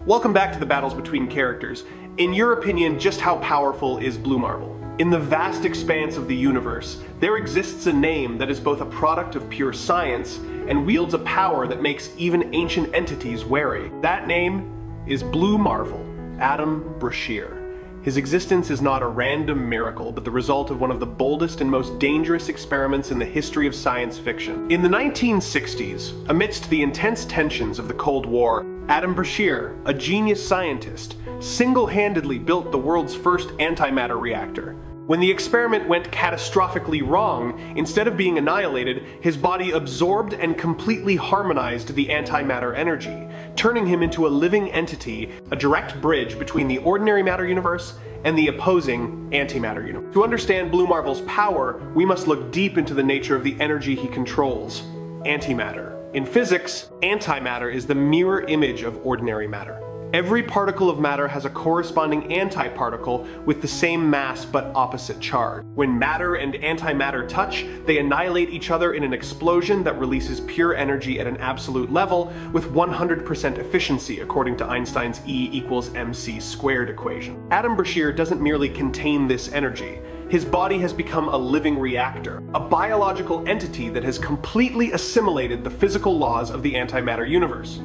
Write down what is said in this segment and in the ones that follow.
Welcome back to the battles between characters. In your opinion, just how powerful is Blue Marvel? In the vast expanse of the universe, there exists a name that is both a product of pure science and wields a power that makes even ancient entities wary. That name is Blue Marvel, Adam Brashear. His existence is not a random miracle, but the result of one of the boldest and most dangerous experiments in the history of science fiction. In the 1960s, amidst the intense tensions of the Cold War, Adam Brashear, a genius scientist, single-handedly built the world's first antimatter reactor. When the experiment went catastrophically wrong, instead of being annihilated, his body absorbed and completely harmonized the antimatter energy, turning him into a living entity, a direct bridge between the ordinary matter universe and the opposing antimatter universe. To understand Blue Marvel's power, we must look deep into the nature of the energy he controls: antimatter. In physics, antimatter is the mirror image of ordinary matter. Every particle of matter has a corresponding antiparticle with the same mass but opposite charge. When matter and antimatter touch, they annihilate each other in an explosion that releases pure energy at an absolute level with 100% efficiency, according to Einstein's E=mc² equation. Adam Brashear doesn't merely contain this energy. His body has become a living reactor, a biological entity that has completely assimilated the physical laws of the antimatter universe.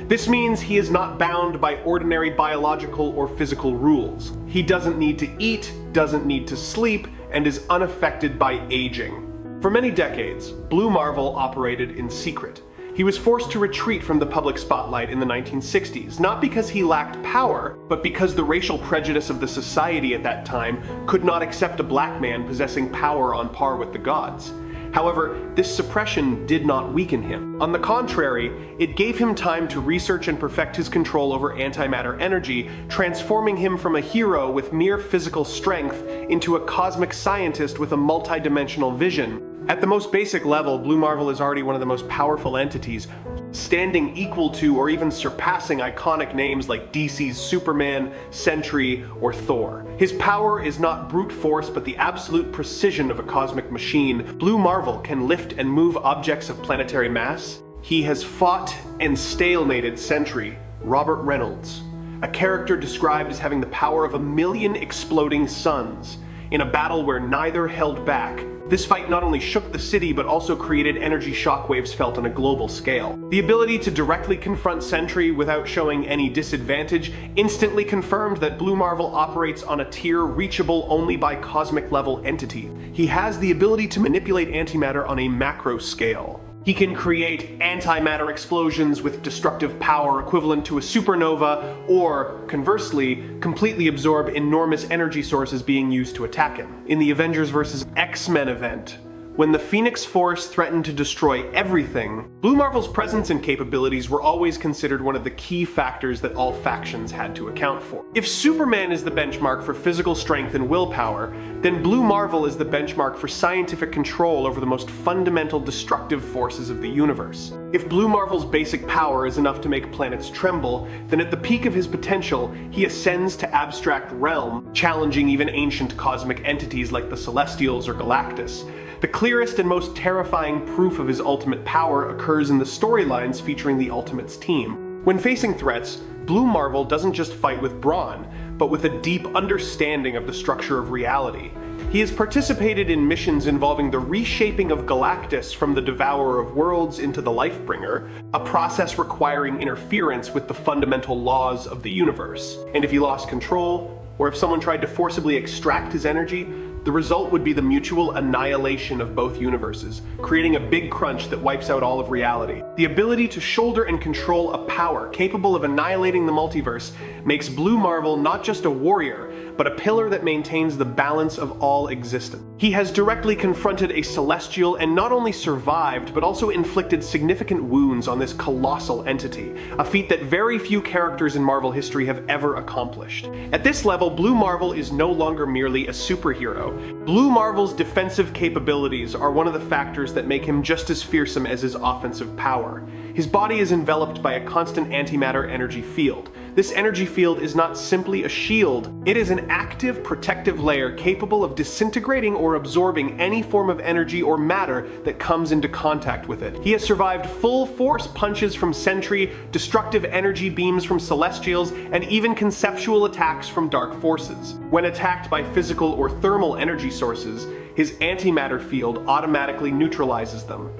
This means he is not bound by ordinary biological or physical rules. He doesn't need to eat, doesn't need to sleep, and is unaffected by aging. For many decades, Blue Marvel operated in secret. He was forced to retreat from the public spotlight in the 1960s, not because he lacked power, but because the racial prejudice of the society at that time could not accept a black man possessing power on par with the gods. However, this suppression did not weaken him. On the contrary, it gave him time to research and perfect his control over antimatter energy, transforming him from a hero with mere physical strength into a cosmic scientist with a multidimensional vision. At the most basic level, Blue Marvel is already one of the most powerful entities, standing equal to or even surpassing iconic names like DC's Superman, Sentry, or Thor. His power is not brute force but the absolute precision of a cosmic machine. Blue Marvel can lift and move objects of planetary mass. He has fought and stalemated Sentry, Robert Reynolds, a character described as having the power of 1,000,000 exploding suns, in a battle where neither held back. This fight not only shook the city, but also created energy shockwaves felt on a global scale. The ability to directly confront Sentry without showing any disadvantage instantly confirmed that Blue Marvel operates on a tier reachable only by cosmic-level entity. He has the ability to manipulate antimatter on a macro scale. He can create antimatter explosions with destructive power equivalent to a supernova, or, conversely, completely absorb enormous energy sources being used to attack him. In the Avengers vs. X-Men event, when the Phoenix Force threatened to destroy everything, Blue Marvel's presence and capabilities were always considered one of the key factors that all factions had to account for. If Superman is the benchmark for physical strength and willpower, then Blue Marvel is the benchmark for scientific control over the most fundamental destructive forces of the universe. If Blue Marvel's basic power is enough to make planets tremble, then at the peak of his potential, he ascends to abstract realm, challenging even ancient cosmic entities like the Celestials or Galactus. The clearest and most terrifying proof of his ultimate power occurs in the storylines featuring the Ultimates team. When facing threats, Blue Marvel doesn't just fight with brawn, but with a deep understanding of the structure of reality. He has participated in missions involving the reshaping of Galactus from the Devourer of Worlds into the Lifebringer, a process requiring interference with the fundamental laws of the universe. And if he lost control, or if someone tried to forcibly extract his energy, the result would be the mutual annihilation of both universes, creating a big crunch that wipes out all of reality. The ability to shoulder and control a power capable of annihilating the multiverse makes Blue Marvel not just a warrior, but a pillar that maintains the balance of all existence. He has directly confronted a celestial and not only survived, but also inflicted significant wounds on this colossal entity, a feat that very few characters in Marvel history have ever accomplished. At this level, Blue Marvel is no longer merely a superhero. Blue Marvel's defensive capabilities are one of the factors that make him just as fearsome as his offensive power. His body is enveloped by a constant antimatter energy field. This energy field is not simply a shield, it is an active protective layer capable of disintegrating or absorbing any form of energy or matter that comes into contact with it. He has survived full force punches from Sentry, destructive energy beams from Celestials, and even conceptual attacks from dark forces. When attacked by physical or thermal energy sources, his antimatter field automatically neutralizes them.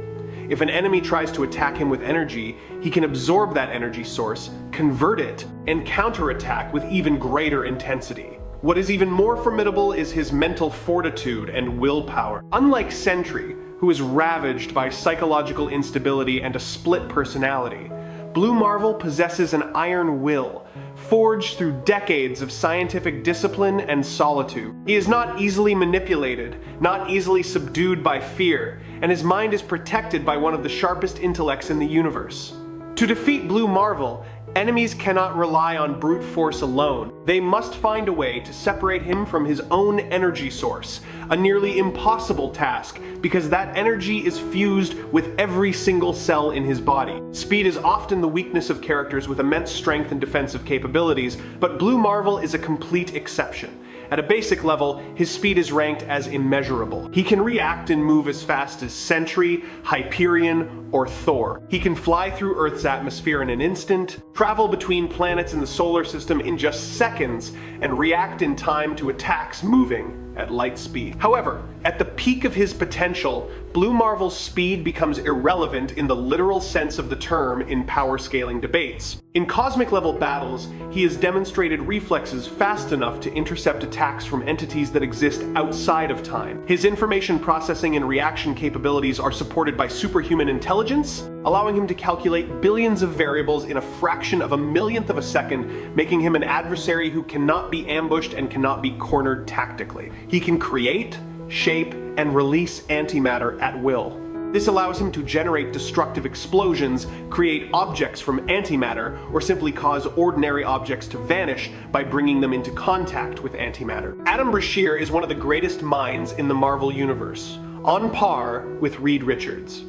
If an enemy tries to attack him with energy, he can absorb that energy source, convert it, and counterattack with even greater intensity. What is even more formidable is his mental fortitude and willpower. Unlike Sentry, who is ravaged by psychological instability and a split personality, Blue Marvel possesses an iron will, forged through decades of scientific discipline and solitude. He is not easily manipulated, not easily subdued by fear, and his mind is protected by one of the sharpest intellects in the universe. To defeat Blue Marvel, enemies cannot rely on brute force alone. They must find a way to separate him from his own energy source, a nearly impossible task because that energy is fused with every single cell in his body. Speed is often the weakness of characters with immense strength and defensive capabilities, but Blue Marvel is a complete exception. At a basic level, his speed is ranked as immeasurable. He can react and move as fast as Sentry, Hyperion, or Thor. He can fly through Earth's atmosphere in an instant, travel between planets in the solar system in just seconds, and react in time to attacks moving at light speed. However, at the peak of his potential, Blue Marvel's speed becomes irrelevant in the literal sense of the term in power scaling debates. In cosmic level battles, he has demonstrated reflexes fast enough to intercept attacks from entities that exist outside of time. His information processing and reaction capabilities are supported by superhuman intelligence, allowing him to calculate billions of variables in a fraction of a millionth of a second, making him an adversary who cannot be ambushed and cannot be cornered tactically. He can create, shape, and release antimatter at will. This allows him to generate destructive explosions, create objects from antimatter, or simply cause ordinary objects to vanish by bringing them into contact with antimatter. Adam Brashear is one of the greatest minds in the Marvel Universe, on par with Reed Richards.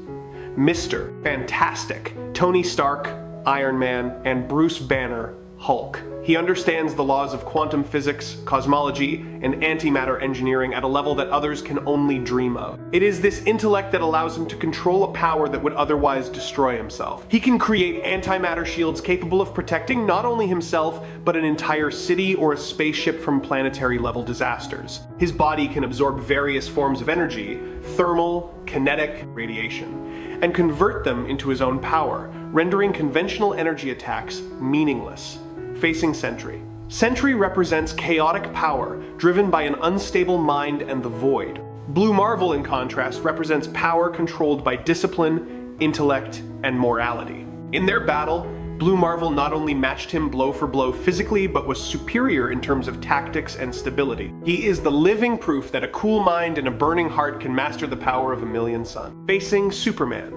Mr. Fantastic, Tony Stark, Iron Man, and Bruce Banner, Hulk. He understands the laws of quantum physics, cosmology, and antimatter engineering at a level that others can only dream of. It is this intellect that allows him to control a power that would otherwise destroy himself. He can create antimatter shields capable of protecting not only himself, but an entire city or a spaceship from planetary-level disasters. His body can absorb various forms of energy, thermal, kinetic, radiation, and convert them into his own power, rendering conventional energy attacks meaningless. Facing Sentry. Sentry represents chaotic power, driven by an unstable mind and the void. Blue Marvel, in contrast, represents power controlled by discipline, intellect, and morality. In their battle, Blue Marvel not only matched him blow for blow physically, but was superior in terms of tactics and stability. He is the living proof that a cool mind and a burning heart can master the power of a million suns. Facing Superman,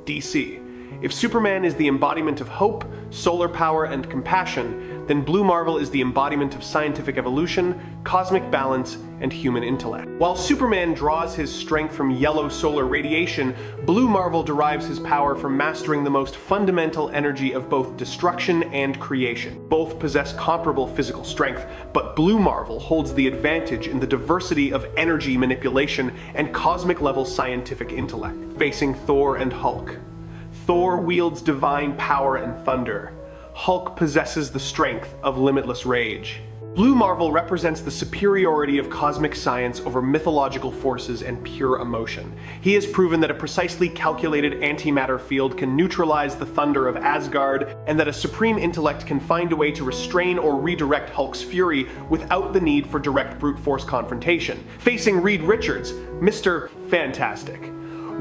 DC. If Superman is the embodiment of hope, solar power, and compassion, then Blue Marvel is the embodiment of scientific evolution, cosmic balance, and human intellect. While Superman draws his strength from yellow solar radiation, Blue Marvel derives his power from mastering the most fundamental energy of both destruction and creation. Both possess comparable physical strength, but Blue Marvel holds the advantage in the diversity of energy manipulation and cosmic-level scientific intellect. Facing Thor and Hulk. Thor wields divine power and thunder. Hulk possesses the strength of limitless rage. Blue Marvel represents the superiority of cosmic science over mythological forces and pure emotion. He has proven that a precisely calculated antimatter field can neutralize the thunder of Asgard, and that a supreme intellect can find a way to restrain or redirect Hulk's fury without the need for direct brute force confrontation. Facing Reed Richards, Mr. Fantastic.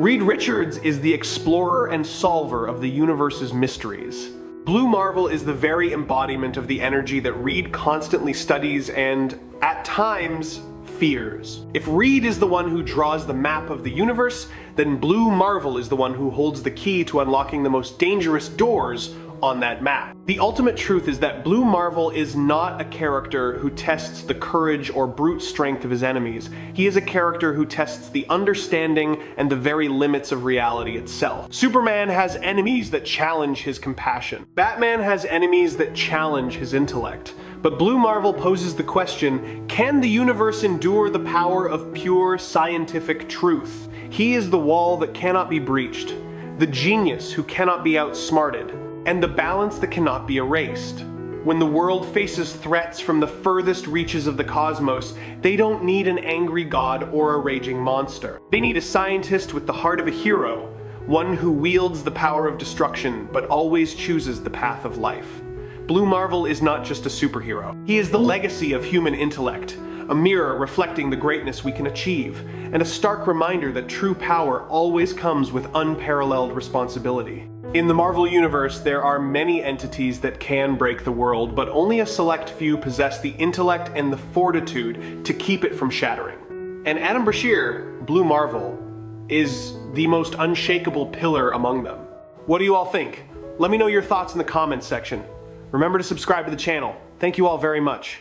Reed Richards is the explorer and solver of the universe's mysteries. Blue Marvel is the very embodiment of the energy that Reed constantly studies and, at times, fears. If Reed is the one who draws the map of the universe, then Blue Marvel is the one who holds the key to unlocking the most dangerous doors on that map. The ultimate truth is that Blue Marvel is not a character who tests the courage or brute strength of his enemies. He is a character who tests the understanding and the very limits of reality itself. Superman has enemies that challenge his compassion. Batman has enemies that challenge his intellect. But Blue Marvel poses the question, can the universe endure the power of pure scientific truth? He is the wall that cannot be breached, the genius who cannot be outsmarted, and the balance that cannot be erased. When the world faces threats from the furthest reaches of the cosmos, they don't need an angry god or a raging monster. They need a scientist with the heart of a hero, one who wields the power of destruction but always chooses the path of life. Blue Marvel is not just a superhero. He is the legacy of human intellect, a mirror reflecting the greatness we can achieve, and a stark reminder that true power always comes with unparalleled responsibility. In the Marvel Universe, there are many entities that can break the world, but only a select few possess the intellect and the fortitude to keep it from shattering. And Adam Brashear, Blue Marvel, is the most unshakable pillar among them. What do you all think? Let me know your thoughts in the comments section. Remember to subscribe to the channel. Thank you all very much.